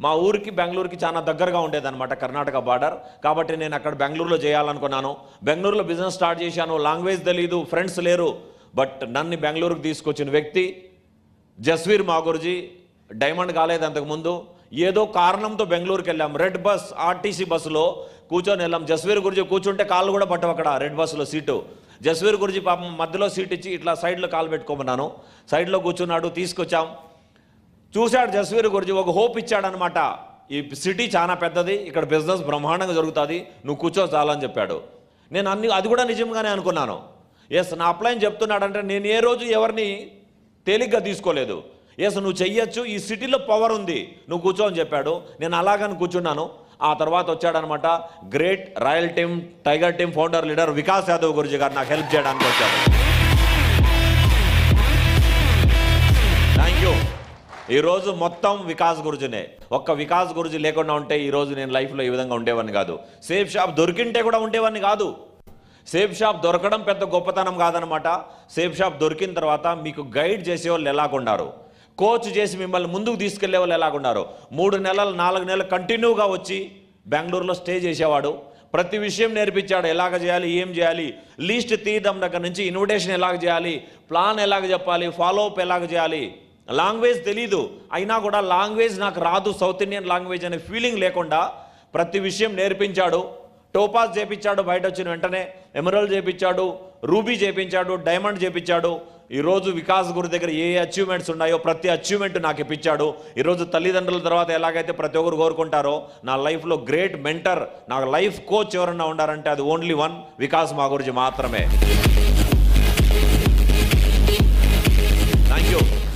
మా ఊరికి బెంగళూరుకి చాలా దగ్గరగా ఉండేదన్నమాట, కర్ణాటక బార్డర్. కాబట్టి నేను అక్కడ బెంగళూరులో చేయాలనుకున్నాను. బెంగళూరులో బిజినెస్ స్టార్ట్ చేశాను. లాంగ్వేజ్ తెలీదు, ఫ్రెండ్స్ లేరు. బట్ నన్ను బెంగళూరుకి తీసుకొచ్చిన వ్యక్తి జస్వీర్ మాగుర్జీ. డైమండ్ కాలేదు అంతకుముందు. ఏదో కారణంతో బెంగళూరుకి వెళ్ళాం. రెడ్ బస్, ఆర్టీసీ బస్సులో కూర్చొని వెళ్ళాం. జస్వీర్ గురించి కూర్చుంటే కాళ్ళు కూడా పట్టవు అక్కడ రెడ్ బస్సులో సీటు. జస్వీర్ గురించి పాపం మధ్యలో సీట్ ఇచ్చి ఇట్లా సైడ్లో కాలు పెట్టుకోమన్నాను. సైడ్లో కూర్చున్నాడు, తీసుకొచ్చాం. చూశాడు జస్వీర్ గురించి, ఒక హోప్ ఇచ్చాడనమాట. ఈ సిటీ చాలా పెద్దది, ఇక్కడ బిజినెస్ బ్రహ్మాండంగా జరుగుతుంది, నువ్వు కూర్చో చాలని చెప్పాడు. నేను అది కూడా నిజంగానే అనుకున్నాను. ఎస్, నా అప్లైన్ చెప్తున్నాడంటే నేను ఏ రోజు ఎవరిని తేలిగ్గా తీసుకోలేదు. ఎస్, నువ్వు చెయ్యొచ్చు, ఈ సిటీలో పవర్ ఉంది, నువ్వు కూర్చో అని చెప్పాడు. నేను అలాగని కూర్చున్నాను. ఆ తర్వాత వచ్చాడనమాట great royal team, tiger team founder leader Vikas Yadav Guruji గారు నాకు హెల్ప్ చేయడానికి వచ్చాడు. Thank you. ఈరోజు మొత్తం వికాస్ గురుజీనే. ఒక్క వికాస్ గురుజీ లేకుండా ఉంటే ఈరోజు నేను లైఫ్లో ఈ విధంగా ఉండేవాడిని కాదు. సేఫ్ షాప్ దొరికింటే కూడా ఉండేవాడిని కాదు. సేఫ్ షాప్ దొరకడం పెద్ద గొప్పతనం కాదనమాట. సేఫ్ షాప్ దొరికిన తర్వాత మీకు గైడ్ చేసేవాళ్ళు ఎలాగున్నారు, కోచ్ చేసి మిమ్మల్ని ముందుకు తీసుకెళ్లే వాళ్ళు ఎలాగున్నారు. 3 నెలలు 4 నెలలు కంటిన్యూగా వచ్చి బెంగళూరులో స్టే చేసేవాడు. ప్రతి విషయం నేర్పించాడు. ఎలాగ చేయాలి, ఏం చేయాలి, లీస్ట్ తీయడం దగ్గర నుంచి ఇన్విటేషన్ ఎలాగ చేయాలి, ప్లాన్ ఎలాగ చెప్పాలి, ఫాలోఅప్ ఎలాగ చేయాలి. లాంగ్వేజ్ తెలీదు, అయినా కూడా లాంగ్వేజ్ నాకు రాదు, సౌత్ ఇండియన్ లాంగ్వేజ్ అనే ఫీలింగ్ లేకుండా ప్రతి విషయం నేర్పించాడు. టోపాస్ చేపించాడు, బయట వచ్చిన వెంటనే ఎమరల్డ్ చేపించాడు, రూబీ చేపించాడు, డైమండ్ చేపించాడు. ఈరోజు వికాస్ గురు దగ్గర ఏ అచీవ్మెంట్స్ ఉన్నాయో ప్రతి అచీవ్మెంట్ నాకు ఇప్పించాడు. ఈరోజు తల్లిదండ్రుల తర్వాత ఎలాగైతే ప్రతి ఒక్కరు కోరుకుంటారో నా లైఫ్లో గ్రేట్ మెంటర్, నా లైఫ్ కోచ్ ఎవరన్నా ఉండారంటే అది ఓన్లీ వన్ వికాస్ మాగుర్జీ మాత్రమే.